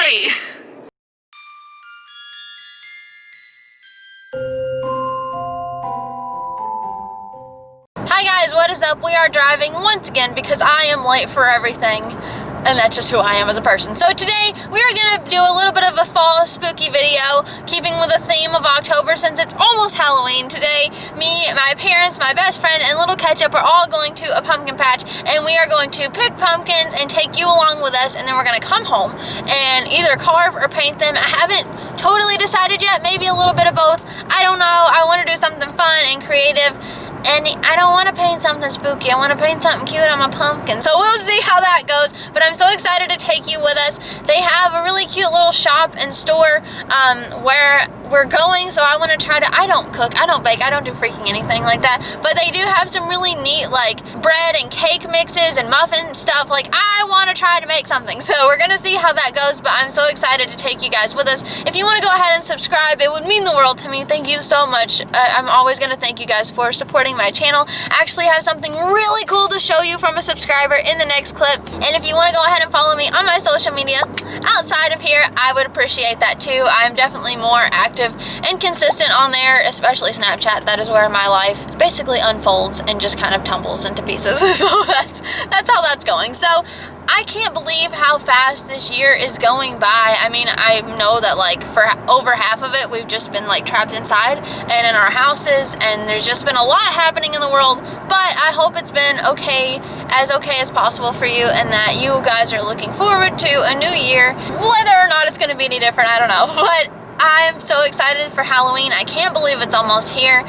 Howdy! Hi guys, what is up? We are driving once again because I am late for everything. And that's just who I am as a person. So today, we are going to do a little bit of a fall spooky video, keeping with the theme of October since it's almost Halloween. Today, me, my parents, my best friend, and little Ketchup are all going to a pumpkin patch, and we are going to pick pumpkins and take you along with us, and then we're going to come home and either carve or paint them. I haven't totally decided yet, maybe a little bit of both. I don't know. I want to do something fun and creative. And I don't want to paint something spooky. I want to paint something cute on my pumpkin. So we'll see how that goes. But I'm so excited to take you with us. They have a really cute little shop and store where we're going. So I want to try to, I don't cook, I don't bake, I don't do freaking anything like that. But they do have some really neat like bread and cake mixes and muffin stuff. Like I want to try to make something. So we're going to see how that goes. But I'm so excited to take you guys with us. If you want to go ahead and subscribe, it would mean the world to me. Thank you so much. I'm always going to thank you guys for supporting my channel. I actually have something really cool to show you from a subscriber in the next clip. And if you want to go ahead and follow me on my social media outside of here, I would appreciate that too. I'm definitely more active and consistent on there, especially Snapchat. That is where my life basically unfolds and just kind of tumbles into pieces. So that's how that's going. So I can't believe how fast this year is going by. I mean, I know that like for over half of it, we've just been like trapped inside and in our houses, and there's just been a lot happening in the world, but I hope it's been okay as possible for you, and that you guys are looking forward to a new year. Whether or not it's going to be any different, I don't know, but I'm so excited for Halloween. I can't believe it's almost here.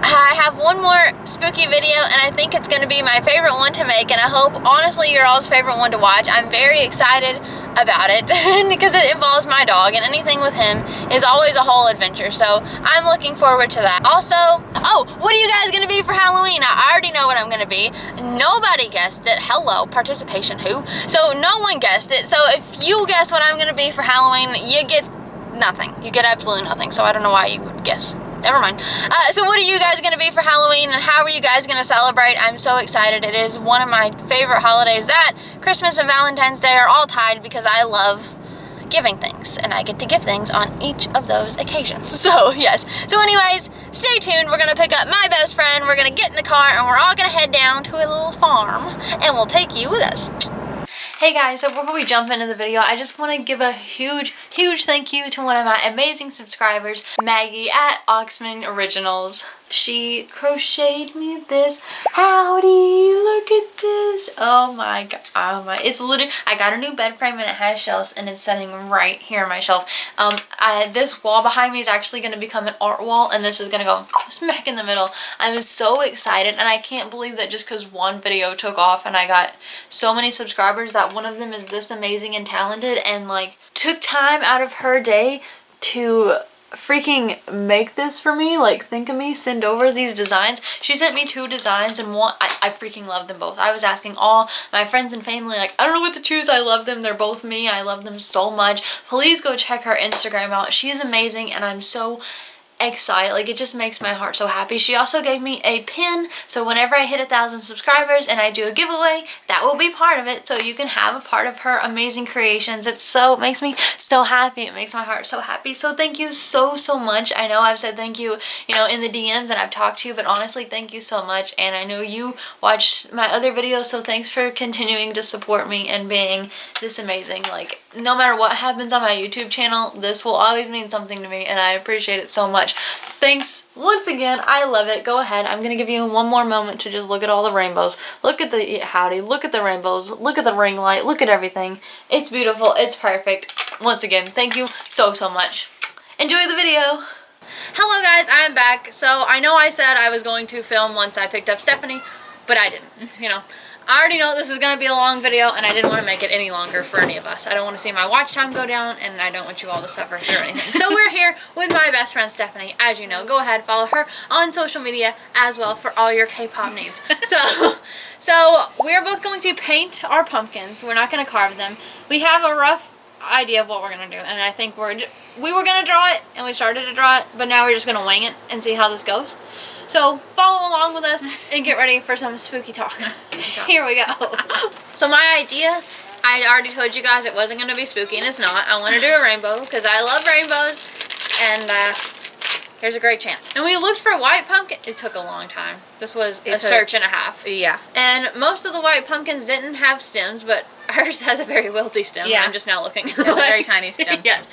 I have one more spooky video, and I think it's going to be my favorite one to make, and I hope, honestly, your all's favorite one to watch. I'm very excited about it because it involves my dog, and anything with him is always a whole adventure, so I'm looking forward to that. Also, oh, what are you guys going to be for Halloween? I already know what I'm going to be. Nobody guessed it. Hello, participation who? So no one guessed it, so if you guess what I'm going to be for Halloween, you get nothing. You get absolutely nothing, so I don't know why you would guess. Never mind. So what are you guys going to be for Halloween, and how are you guys going to celebrate? I'm so excited. It is one of my favorite holidays. That, Christmas, and Valentine's Day are all tied because I love giving things, and I get to give things on each of those occasions. So, yes. So anyways, stay tuned. We're going to pick up my best friend. We're going to get in the car, and we're all going to head down to a little farm, and we'll take you with us. Hey guys, so before we jump into the video, I just want to give a huge thank you to one of my amazing subscribers, Maggie at Oxman Originals. She crocheted me this. Howdy, look at this. Oh my god, oh my, it's literally, I got a new bed frame and it has shelves, and it's sitting right here on my shelf. This wall behind me is actually going to become an art wall, and this is going to go smack in the middle. I'm so excited, and I can't believe that just because one video took off and I got so many subscribers, that one of them is this amazing and talented and like took time out of her day to freaking make this for me, like think of me, send over these designs. She sent me 2 designs, and one, I freaking love them both. I was asking all my friends and family, like, I don't know what to choose. I love them. They're both me. I love them so much. Please go check her Instagram out. She is amazing, and I'm so excited. Like, it just makes my heart so happy. She also gave me a pin, so whenever I hit 1,000 subscribers and I do a giveaway, that will be part of it, so you can have a part of her amazing creations. It makes me so happy. It makes my heart so happy. So thank you so much. I know I've said thank you, you know, in the DMs, and I've talked to you, but honestly, thank you so much. And I know you watched my other videos, so thanks for continuing to support me and being this amazing. Like, no matter what happens on my YouTube channel, this will always mean something to me, and I appreciate it so much. Thanks once again. I love it. Go ahead. I'm going to give you one more moment to just look at all the rainbows. Look at the howdy. Look at the rainbows. Look at the ring light. Look at everything. It's beautiful. It's perfect. Once again, thank you so much. Enjoy the video. Hello guys, I'm back. So I know I said I was going to film once I picked up Stephanie, but I didn't, you know. I already know this is going to be a long video, and I didn't want to make it any longer for any of us. I don't want to see my watch time go down, and I don't want you all to suffer through anything. So we're here with my best friend Stephanie, as you know. Go ahead, follow her on social media as well for all your K-pop needs. So we're both going to paint our pumpkins. We're not going to carve them. We have a rough idea of what we're going to do, and I think we were going to draw it, and we started to draw it, but now we're just going to wing it and see how this goes. So follow along with us and get ready for some spooky talk. Here we go. So my idea I already told you guys it wasn't going to be spooky, and it's not. I want to do a rainbow because I love rainbows, and here's a great chance. And we looked for white pumpkin. It took a long time. This was a search and a half. Yeah. And most of the white pumpkins didn't have stems, but hers has a very wilty stem. Yeah. I'm just now looking. It's a very tiny stem. Yes.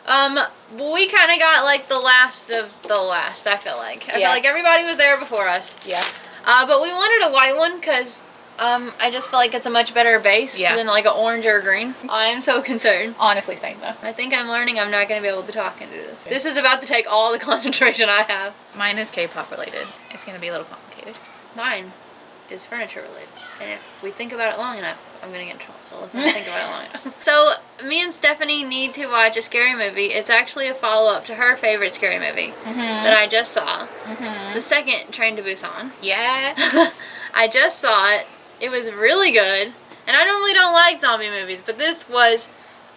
We kind of got like the last of the last, I feel like. I feel like everybody was there before us. Yeah. But we wanted a white one because I just feel like it's a much better base than like an orange or a green. I am so concerned. Honestly, same though. I think I'm learning I'm not going to be able to talk into this. This is about to take all the concentration I have. Mine is K-pop related. It's going to be a little complicated. Mine is furniture related. And if we think about it long enough, I'm going to get in trouble. So let's not think about it long enough. So me and Stephanie need to watch a scary movie. It's actually a follow-up to her favorite scary movie that I just saw. The second, Train to Busan. Yes. I just saw it. It was really good. And I normally don't like zombie movies, but this was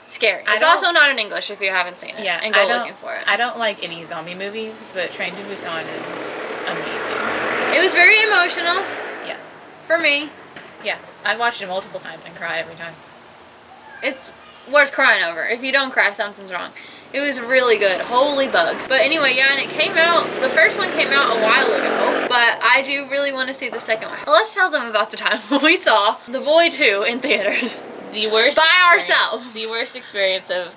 scary. It's also not in English if you haven't seen it. Yeah, and go looking for it. I don't like any zombie movies, but Train to Busan is amazing. It was very emotional. Yes. For me. Yeah, I've watched it multiple times and cry every time. It's worth crying over. If you don't cry, something's wrong. It was really good. Holy bug. But anyway, yeah, and it came out, the first one came out a while ago, but I do really want to see the second one. Let's tell them about the time we saw The Boy 2 in theaters. The worst by ourselves. The worst experience of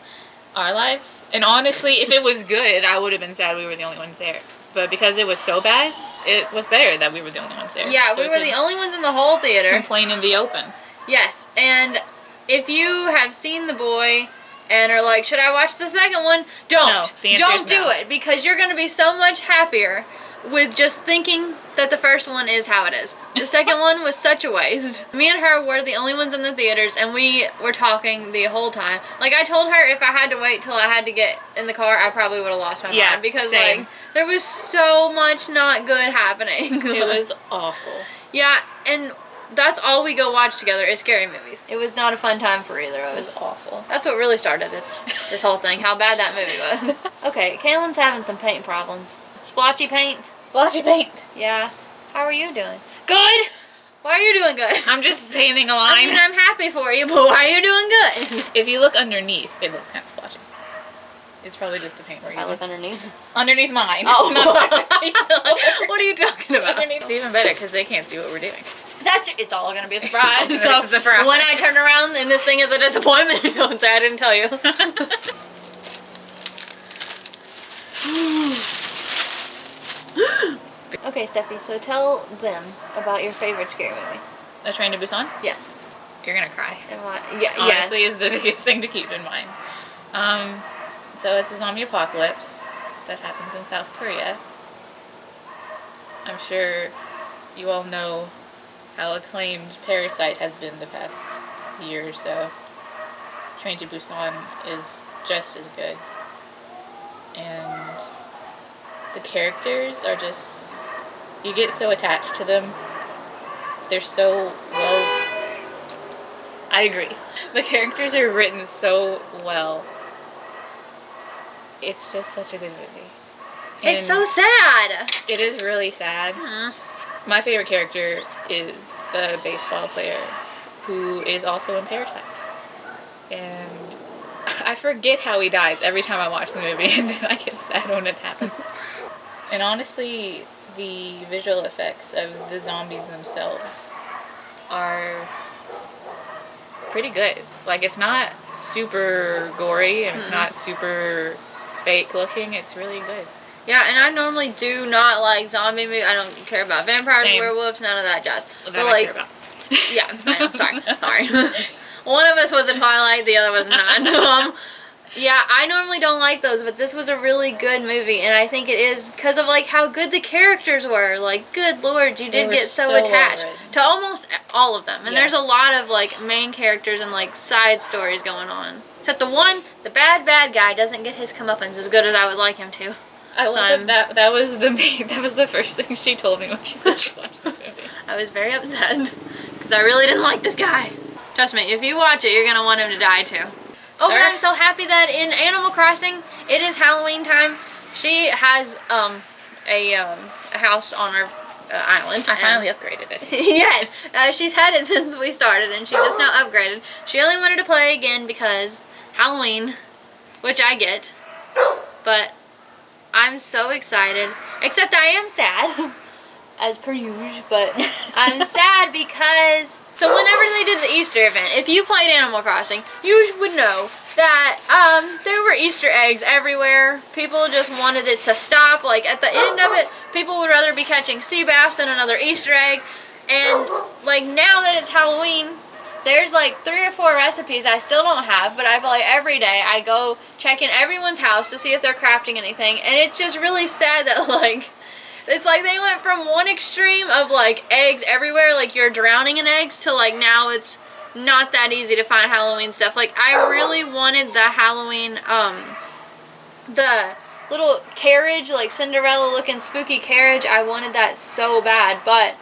our lives. And honestly, if it was good, I would have been sad we were the only ones there. But because it was so bad, it was better that we were the only ones there. Yeah, so we were the only ones in the whole theater. Complain in the open. Yes, and if you have seen The Boy and are like, should I watch the second one? Don't. No, the answer Don't is do no. it, because you're going to be so much happier with just thinking that the first one is how it is. The second one was such a waste. Me and her were the only ones in the theaters, and we were talking the whole time. Like, I told her if I had to wait till I had to get in the car, I probably would have lost my mind. Because, same. like, there was so much not good happening. It was awful. Yeah, and that's all we go watch together is scary movies. It was not a fun time for either of us. It was awful. That's what really started it. This whole thing, how bad that movie was. Okay, Kaylin's having some paint problems. Splotchy paint? Splotchy paint. Yeah. How are you doing? Good! Why are you doing good? I'm just painting a line. I mean, I'm happy for you, but why are you doing good? If you look underneath, it looks kind of splotchy. It's probably just the paint we're using. I look underneath? Underneath mine. Oh. What are you talking about? Underneath. It's even better because they can't see what we're doing. It's all going to be a surprise. It's So a surprise. when I turn around and this thing is a disappointment, don't say I didn't tell you. Okay, Steffi, so tell them about your favorite scary movie. A Train to Busan? Yes. You're gonna cry. Yes. Honestly, is the biggest thing to keep in mind. So it's a zombie apocalypse that happens in South Korea. I'm sure you all know how acclaimed Parasite has been the past year or so. Train to Busan is just as good. And the characters are just, you get so attached to them. They're so well, I agree. The characters are written so well. It's just such a good movie. And it's so sad. it is really sad. My favorite character is the baseball player who is also in Parasite. And I forget how he dies every time I watch the movie, and then I get sad when it happens. And honestly, the visual effects of the zombies themselves are pretty good. Like, it's not super gory, and it's not super fake looking. It's really good. Yeah, and I normally do not like zombie movies. I don't care about vampires, Same. werewolves, none of that jazz. That But I like, care about. yeah, I know, sorry. One of us was a Twilight, the other was not. Yeah, I normally don't like those, but this was a really good movie, and I think it is because of like how good the characters were. Like, good lord, you did get so attached to almost all of them. And there's a lot of like main characters and like side stories going on. Except the bad guy doesn't get his comeuppance as good as I would like him to. I love that was the first thing she told me when she said she watched this movie. I was very upset because I really didn't like this guy. Trust me, if you watch it, you're gonna want him to die too. Oh, but I'm so happy that in Animal Crossing, it is Halloween time. She has a house on her island. I finally upgraded it. Yes, she's had it since we started, and she just now upgraded. She only wanted to play again because Halloween, which I get, but I'm so excited. Except I am sad, as per usual, but I'm sad because, so whenever they did the Easter event, if you played Animal Crossing, you would know that there were Easter eggs everywhere. People just wanted it to stop. Like, at the end of it, people would rather be catching sea bass than another Easter egg. And, like, now that it's Halloween, there's like 3 or 4 recipes I still don't have, but I feel like every day I go check in everyone's house to see if they're crafting anything, and it's just really sad that, like, it's like they went from one extreme of, like, eggs everywhere, like you're drowning in eggs, to, like, now it's not that easy to find Halloween stuff. Like, I really wanted the Halloween, the little carriage, like Cinderella looking spooky carriage. I wanted that so bad, but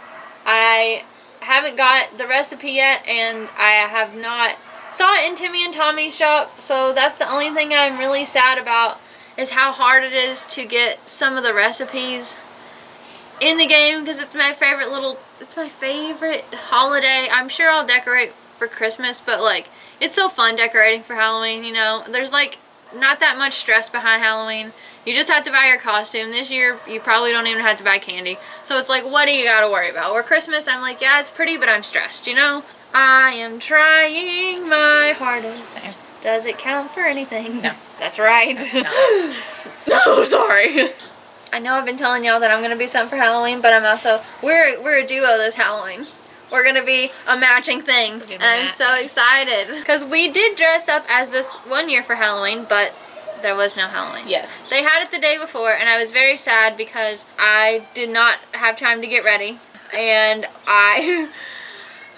I haven't got the recipe yet, and I have not saw it in Timmy and Tommy's shop, so that's the only thing I'm really sad about, is how hard it is to get some of the recipes in the game, because it's my favorite holiday. I'm sure I'll decorate for Christmas, but, like, it's so fun decorating for Halloween, you know. There's, like, not that much stress behind Halloween. You just have to buy your costume. This year, you probably don't even have to buy candy. So it's like, what do you gotta worry about? Where Christmas, I'm like, yeah, it's pretty, but I'm stressed, you know? I am trying my hardest. Same. Does it count for anything? No. That's right. No, sorry. I know I've been telling y'all that I'm gonna be something for Halloween, but I'm also, we're a duo this Halloween. We're gonna be a matching thing, and I'm so excited. Because we did dress up as this one year for Halloween, but there was no Halloween. Yes. They had it the day before, and I was very sad because I did not have time to get ready. And I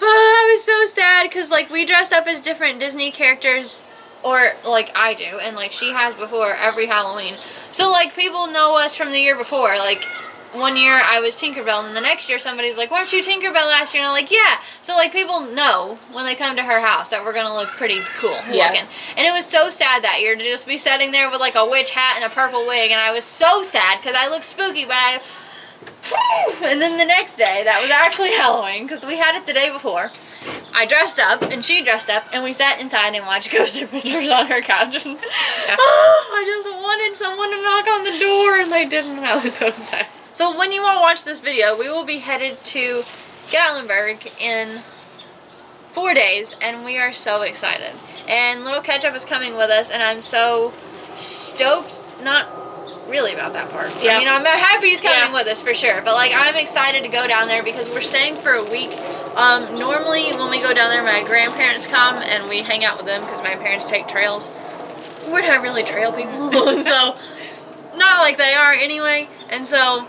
was so sad because, like, we dress up as different Disney characters, or, like, I do, and, like, she has before every Halloween. So, like, people know us from the year before. Like, one year I was Tinkerbell, and then the next year somebody's like, weren't you Tinkerbell last year? And I'm like, yeah. So, like, people know when they come to her house that we're going to look pretty cool looking. And it was so sad that year to just be sitting there with, like, a witch hat and a purple wig, and I was so sad because I looked spooky, but and then the next day, that was actually Halloween, because we had it the day before. I dressed up, and she dressed up, and we sat inside and watched Ghost Adventures on her couch. And I just wanted someone to knock on the door, and they didn't, and I was so sad. So when you all watch this video, we will be headed to Gatlinburg in 4 days, and we are so excited. And Little Ketchup is coming with us, and I'm so stoked, not really about that part. Yeah. I mean, I'm happy he's coming with us for sure, but, like, I'm excited to go down there because we're staying for a week. Normally when we go down there, my grandparents come and we hang out with them because my parents take trails. We're not really trail people, so not like they are anyway. And so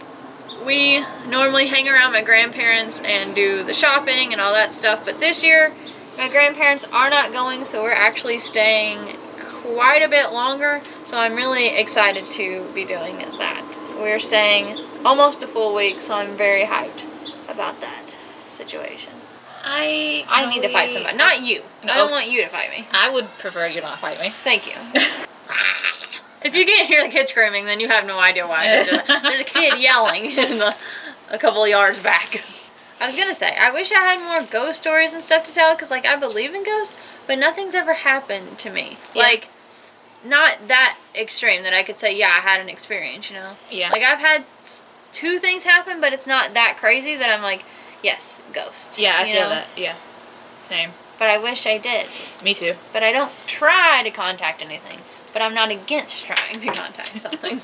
we normally hang around my grandparents and do the shopping and all that stuff, but this year my grandparents are not going, so we're actually staying quite a bit longer, so I'm really excited to be doing that. We're staying almost a full week, so I'm very hyped about that situation. I need to fight somebody. Not you. No, I don't want you to fight me. I would prefer you not fight me. Thank you. If you can't hear the kid screaming, then you have no idea why I just did that. There's a kid yelling a couple of yards back. I was gonna say, I wish I had more ghost stories and stuff to tell, because, like, I believe in ghosts, but nothing's ever happened to me. Yeah. Like, not that extreme that I could say, yeah, I had an experience, you know? Yeah. Like, I've had 2 things happen, but it's not that crazy that I'm like, yes, ghost. Yeah, I feel that. Yeah. Same. But I wish I did. Me too. But I don't try to contact anything. But I'm not against trying to contact something.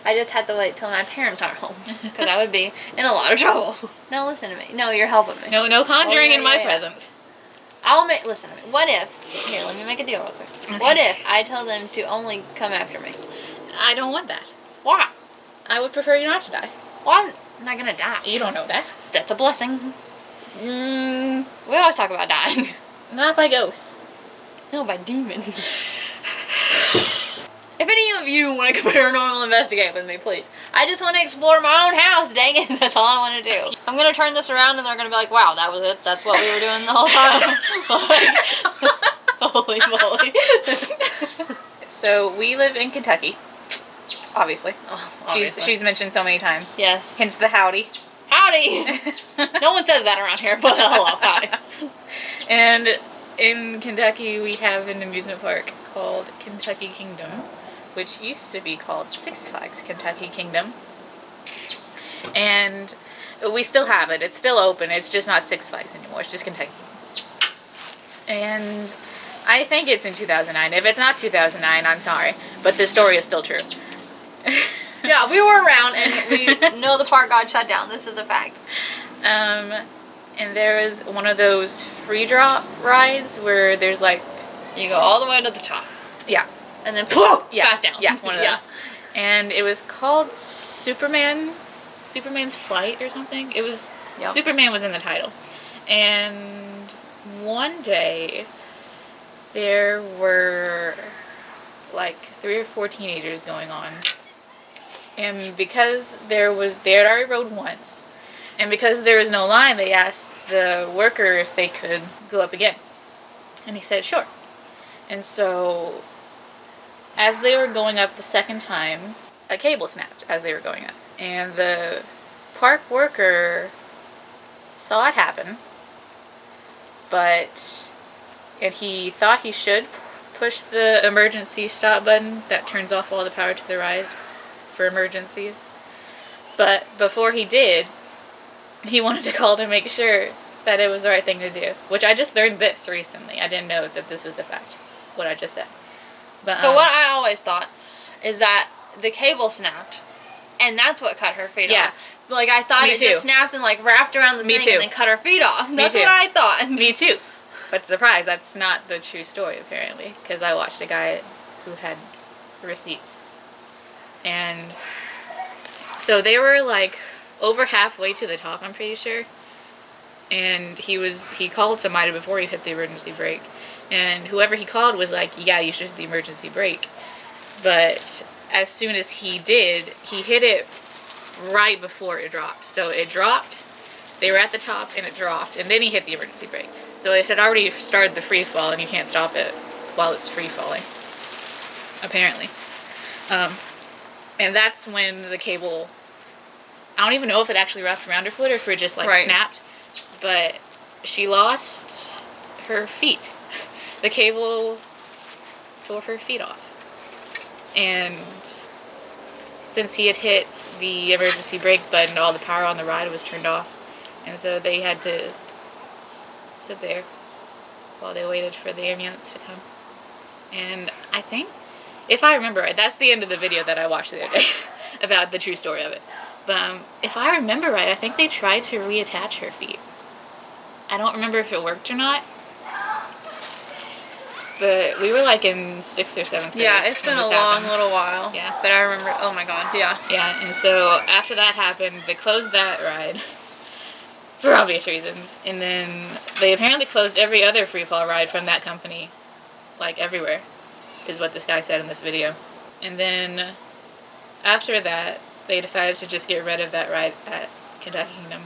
I just have to wait till my parents aren't home, because I would be in a lot of trouble. No, listen to me. No, you're helping me. No conjuring in my presence. Listen to me. What if, here, let me make a deal real quick. Okay. What if I tell them to only come after me? I don't want that. Why? I would prefer you not to die. Well, I'm not gonna die. You don't know that. That's a blessing. We always talk about dying. Not by ghosts. No, by demons. If any of you want to paranormal investigate with me, please. I just want to explore my own house, dang it. That's all I want to do. I'm going to turn this around and they're going to be like, wow, that was it? That's what we were doing the whole time? Holy moly. So, we live in Kentucky. Obviously. Oh, obviously. She's mentioned so many times. Yes. Hence the howdy. Howdy! No one says that around here, but hello, howdy. And in Kentucky, we have an amusement park called Kentucky Kingdom, which used to be called Six Flags Kentucky Kingdom. And we still have it. It's still open. It's just not Six Flags anymore. It's just Kentucky. And I think it's in 2009. If it's not 2009, I'm sorry. But the story is still true. Yeah, we were around and we know the park got shut down. This is a fact. And there is one of those free drop rides where there's like... You go all the way to the top. Yeah. And then yeah, back down. Yeah, one of those. And it was called Superman's Flight or something. It was... Yep. Superman was in the title. And one day there were like 3 or 4 teenagers going on. And because they had already rode once, and because there was no line, they asked the worker if they could go up again. And he said, sure. And so, as they were going up the second time, a cable snapped as they were going up. And the park worker saw it happen, and he thought he should push the emergency stop button that turns off all the power to the ride for emergencies. But before he did, he wanted to call to make sure that it was the right thing to do. Which I just learned this recently. I didn't know that this was the fact, what I just said. But, so what I always thought is that the cable snapped, and that's what cut her feet off. Like, I thought it just snapped and, like, wrapped around the thing and then cut her feet off. That's what I thought. Me too. But surprise, that's not the true story, apparently. Because I watched a guy who had receipts. And so they were, like, over halfway to the top, I'm pretty sure. And he called somebody before he hit the emergency brake. And whoever he called was like, yeah, you should hit the emergency brake. But as soon as he did, he hit it right before it dropped. So it dropped, they were at the top, and it dropped, and then he hit the emergency brake. So it had already started the free fall, and you can't stop it while it's free falling, apparently. And that's when the cable, I don't even know if it actually wrapped around her foot or if it just like snapped, but she lost her feet. The cable tore her feet off. And since he had hit the emergency brake button, all the power on the ride was turned off. And so they had to sit there while they waited for the ambulance to come. And I think, if I remember right, that's the end of the video that I watched the other day about the true story of it. But if I remember right, I think they tried to reattach her feet. I don't remember if it worked or not. But we were like in 6th or 7th grade. Yeah, it's been a long little while. Yeah. But I remember, oh my god, yeah. Yeah, and so after that happened, they closed that ride for obvious reasons. And then they apparently closed every other free fall ride from that company, like everywhere, is what this guy said in this video. And then after that, they decided to just get rid of that ride at Kentucky Kingdom.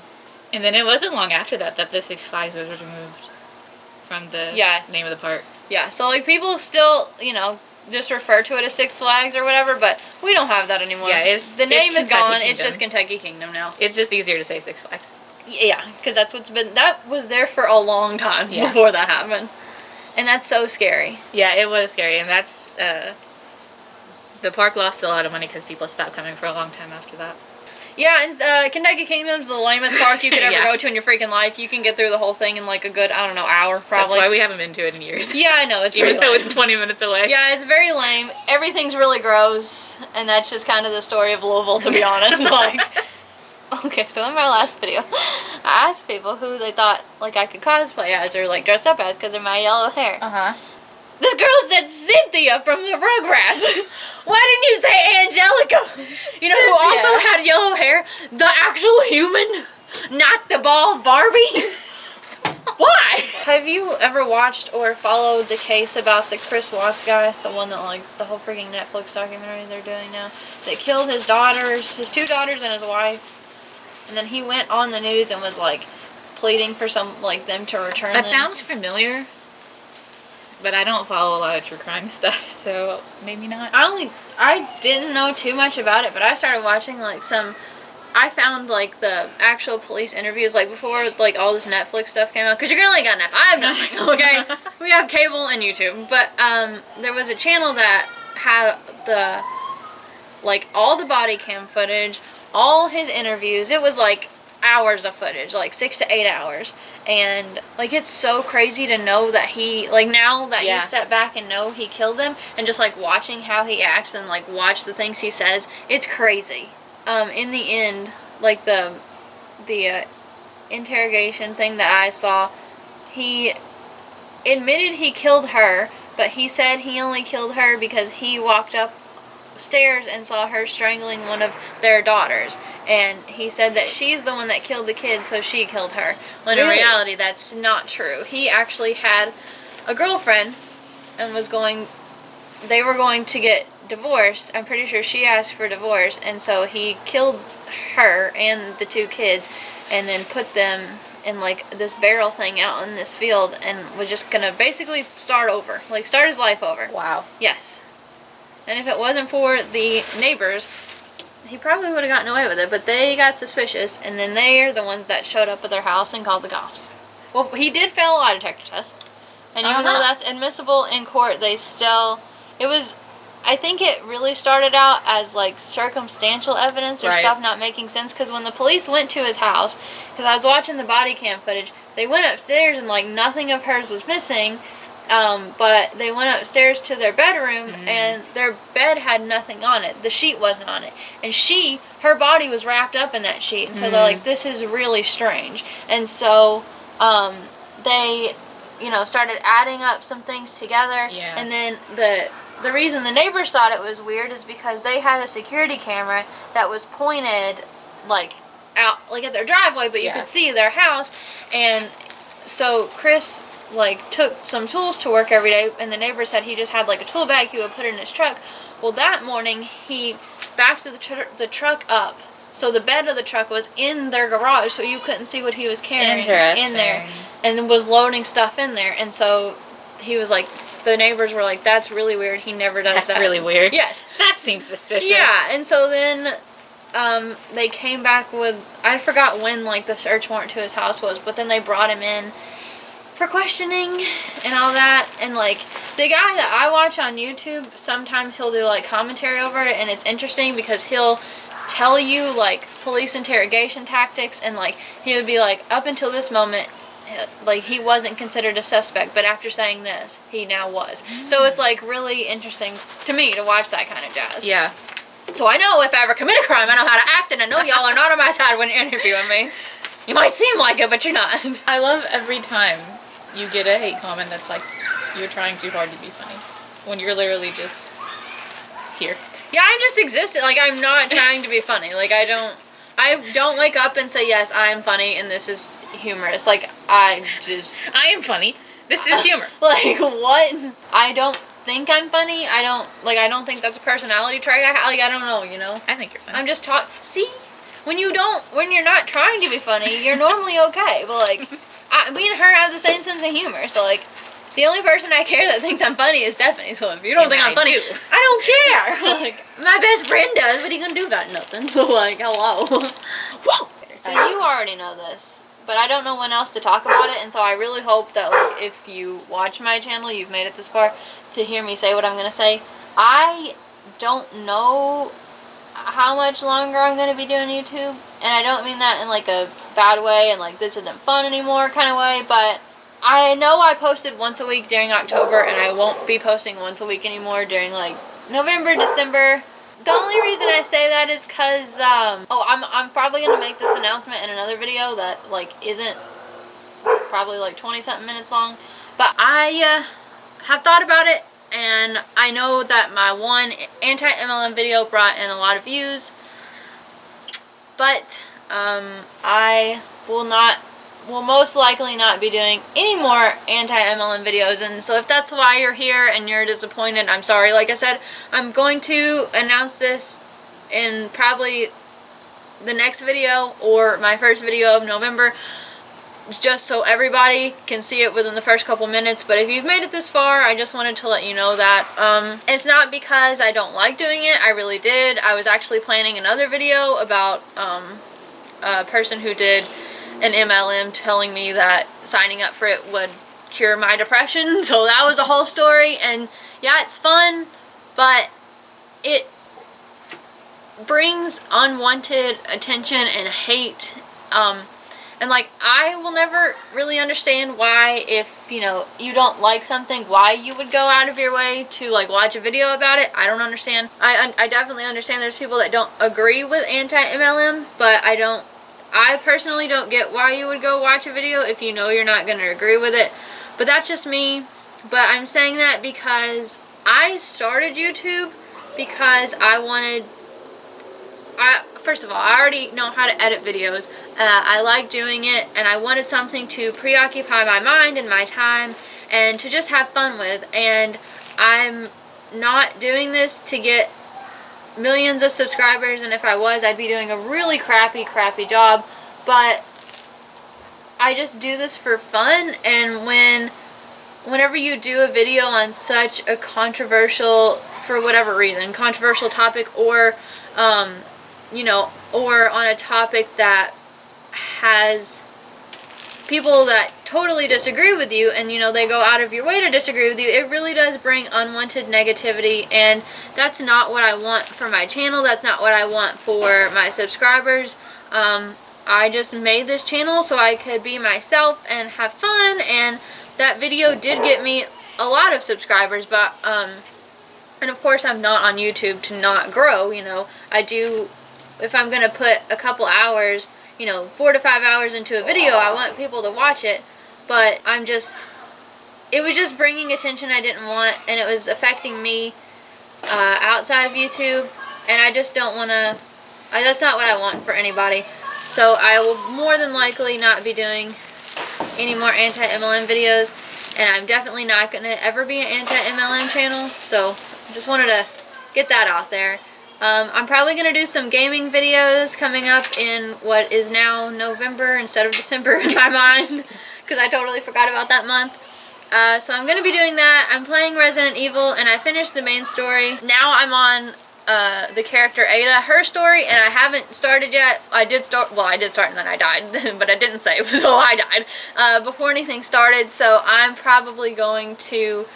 And then it wasn't long after that that the Six Flags was removed from the name of the park. Yeah, so like people still, you know, just refer to it as Six Flags or whatever, but we don't have that anymore. Yeah, the name is gone. Kingdom. It's just Kentucky Kingdom now. It's just easier to say Six Flags. Yeah, because that's what's been, that was there for a long time before that happened. And that's so scary. Yeah, it was scary, and that's, the park lost a lot of money because people stopped coming for a long time after that. Yeah, and Kentucky Kingdom's the lamest park you could ever go to in your freaking life. You can get through the whole thing in like a good, I don't know, hour probably. That's why we haven't been to it in years. Yeah, I know, it's even though it's 20 minutes away. Yeah, it's very lame. Everything's really gross, and that's just kind of the story of Louisville, to be honest. Like, okay, so in my last video, I asked people who they thought like I could cosplay as or like dress up as because of my yellow hair. This girl said Cynthia from the Rugrats. Why didn't you say Angelica? You know who also had yellow hair? The actual human, not the bald Barbie. Why? Have you ever watched or followed the case about the Chris Watts guy? The one that like the whole freaking Netflix documentary they're doing now. That killed his daughters, his 2 daughters and his wife. And then he went on the news and was like pleading for some, like them to return them. That sounds familiar. But I don't follow a lot of true crime stuff, so maybe not. I didn't know too much about it, but I started watching like some I found like the actual police interviews like before like all this Netflix stuff came out, because you're gonna like got Netflix. I have nothing. Okay, we have cable and YouTube, but there was a channel that had the like all the body cam footage, all his interviews. It was like hours of footage, like 6 to 8 hours, and like it's so crazy to know that he like now that you step back and know he killed them, and just like watching how he acts and like watch the things he says, it's crazy. In the end, like the interrogation thing that I saw, he admitted he killed her, but he said he only killed her because he walked upstairs and saw her strangling one of their daughters, and he said that she's the one that killed the kid, so she killed her, when in reality that's not true. He actually had a girlfriend and they were going to get divorced. I'm pretty sure she asked for divorce, and so he killed her and the 2 kids and then put them in like this barrel thing out in this field, and was just gonna basically start over, like start his life over. Wow. Yes. And if it wasn't for the neighbors, he probably would have gotten away with it, but they got suspicious, and then they're the ones that showed up at their house and called the cops. Well, he did fail a lie detector test, and even though that's admissible in court, they still, I think it really started out as like circumstantial evidence or stuff not making sense, because when the police went to his house, because I was watching the body cam footage, they went upstairs and like nothing of hers was missing, but they went upstairs to their bedroom and their bed had nothing on it. The sheet wasn't on it, and her body was wrapped up in that sheet, and so they're like, this is really strange. And so they started adding up some things together, and then the reason the neighbors thought it was weird is because they had a security camera that was pointed like out like at their driveway, but you could see their house. And so Chris like took some tools to work every day, and the neighbor said he just had like a tool bag he would put in his truck. Well, that morning he backed the truck up, so the bed of the truck was in their garage, so you couldn't see what he was carrying in there, and was loading stuff in there. And so he was like, the neighbors were like, that's really weird, he never does that. That's really weird. Yes. That seems suspicious. Yeah, and so then they came back with, I forgot when like the search warrant to his house was, but then they brought him in for questioning and all that. And like the guy that I watch on YouTube, sometimes he'll do like commentary over it, and it's interesting because he'll tell you like police interrogation tactics, and like he would be like, up until this moment, like he wasn't considered a suspect, but after saying this, he now was. So it's like really interesting to me to watch that kind of jazz. Yeah. So I know if I ever commit a crime, I know how to act, and I know y'all are not on my side when you're interviewing me. You might seem like it, but you're not. I love every time you get a hate comment that's like, you're trying too hard to be funny, when you're literally just here. Yeah, I'm just existing. Like, I'm not trying to be funny. Like, I don't wake up and say, yes, I am funny and this is humorous. Like, I am funny. This is humor. Like, what? I don't think I'm funny. I don't think that's a personality trait I have. Like, I don't know, you know? I think you're funny. I'm just see? When you're not trying to be funny, you're normally okay. But, like, me and her have the same sense of humor. So, like, the only person I care that thinks I'm funny is Stephanie. So if you don't think I'm funny, I don't care. Like, my best friend does. What are you gonna do about nothing? So like, hello. Whoa. So you already know this, but I don't know when else to talk about it. And so I really hope that like if you watch my channel, you've made it this far to hear me say what I'm gonna say. I don't know how much longer I'm gonna be doing YouTube, and I don't mean that in like a bad way and like this isn't fun anymore kind of way, but I know I posted once a week during October, and I won't be posting once a week anymore during like November, December. The only reason I say that is because I'm probably gonna make this announcement in another video that like isn't probably like 20-something minutes long, but I have thought about it, and I know that my one anti-MLM video brought in a lot of views, but I will most likely not be doing any more anti-MLM videos. And so if that's why you're here and you're disappointed, I'm sorry. Like I said, I'm going to announce this in probably the next video or my first video of November. just so everybody can see it within the first couple minutes. But if you've made it this far, I just wanted to let you know that it's not because I don't like doing it. I really did. I was actually planning another video about a person who did an MLM telling me that signing up for it would cure my depression. So that was a whole story, and yeah, it's fun, but it brings unwanted attention and hate, and like, I will never really understand why, if you know, you don't like something, why you would go out of your way to like watch a video about it. I don't understand. I definitely understand there's people that don't agree with anti-MLM, but I personally don't get why you would go watch a video if you know you're not going to agree with it. But that's just me. But I'm saying that because I started YouTube because first of all, I already know how to edit videos. I like doing it, and I wanted something to preoccupy my mind and my time and to just have fun with. And I'm not doing this to get millions of subscribers, and if I was, I'd be doing a really crappy job. But I just do this for fun, and whenever you do a video on such a controversial, for whatever reason, controversial topic, or you know, or on a topic that has people that totally disagree with you, and you know, they go out of your way to disagree with you, it really does bring unwanted negativity, and that's not what I want for my channel. That's not what I want for my subscribers. I just made this channel so I could be myself and have fun, and that video did get me a lot of subscribers, but and of course I'm not on YouTube to not grow, you know. I do, if I'm gonna put a couple hours, you know, 4 to 5 hours into a video, I want people to watch it. But it was just bringing attention I didn't want, and it was affecting me outside of YouTube, and I just don't want to, that's not what I want for anybody. So I will more than likely not be doing any more anti-MLM videos, and I'm definitely not going to ever be an anti-MLM channel, so I just wanted to get that out there. I'm probably going to do some gaming videos coming up in what is now November instead of December in my mind, because I totally forgot about that month. So I'm going to be doing that. I'm playing Resident Evil, and I finished the main story. Now I'm on the character Ada, her story, and I haven't started yet. I did start and then I died, but I didn't save, so I died before anything started. So I'm probably going to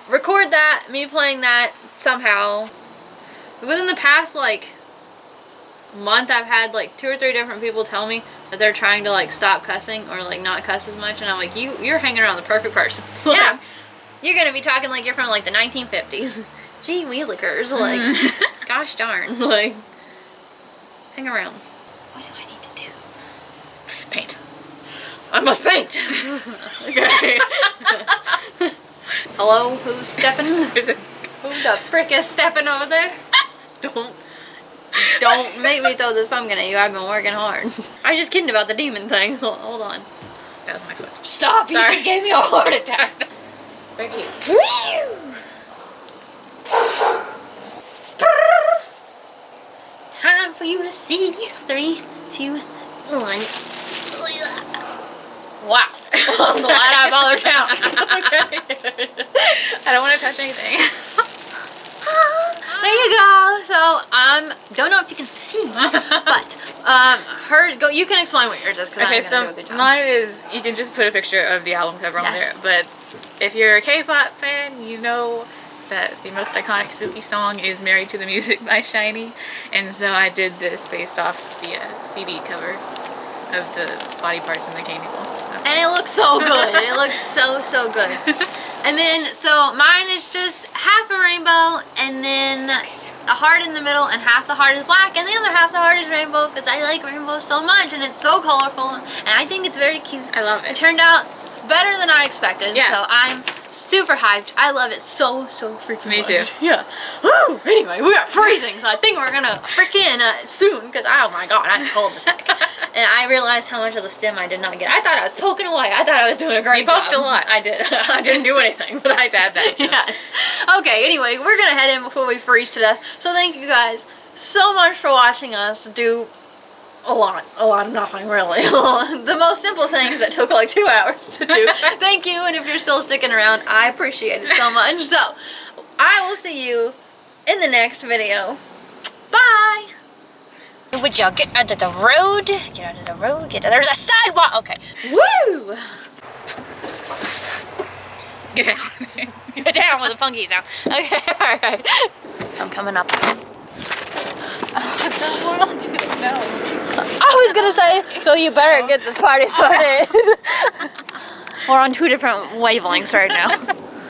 record that, me playing that somehow. Within the past like month, I've had like 2 or 3 different people tell me that they're trying to like stop cussing or like not cuss as much, and I'm like, you're hanging around the perfect person. Like, yeah, you're gonna be talking like you're from like the 1950s. Gee wheelikers, like, gosh darn, like, hang around. What do I need to do? Paint. I must paint. Okay. Hello, who's stepping? Who the frick is stepping over there? Don't make me throw this pumpkin at you. I've been working hard. I was just kidding about the demon thing. Hold on. That was my foot. Stop! Sorry. You just gave me a heart attack. Very cute. Woo! Time for you to see. 3, 2, 1. Wow. I'm glad I bothered counting. I don't want to touch anything. There you go. So don't know if you can see, but you can explain what yours is, because Okay, I'm so do a good job. mine is, you can just put a picture of the album cover on there, but if you're a K-pop fan, you know that the most iconic spooky song is Married to the Music by SHINee, and so I did this based off the CD cover of the body parts in the candy bowl. So. And it looks so good. It looks so good. And then, so mine is just half a rainbow, and then a heart in the middle, and half the heart is black, and the other half the heart is rainbow, because I like rainbows so much, and it's so colorful, and I think it's very cute. I love it. It turned out better than I expected, yeah. so I'm super hyped. I love it so freaking much. Me too. Yeah. Woo! Anyway, we are freezing, so I think we're gonna freaking soon, because oh my god, I'm cold as heck. And I realized how much of the stem I did not get. I thought I was poking away. I thought I was doing a great job. You poked a lot. I did. I didn't do anything, but I stabbed that stuff. Yes. Okay, anyway, we're gonna head in before we freeze to death. So thank you guys so much for watching us do a lot of nothing, really. The most simple things that took like 2 hours to do. Thank you, and if you're still sticking around, I appreciate it so much. So, I will see you in the next video. Bye! Would y'all get out of the road? Get out of the road. There's a sidewalk. Okay. Woo! Get down. Get down with a funky sound. Okay, alright. I'm coming up. I was gonna say, so you better get this party started. We're on 2 different wavelengths right now.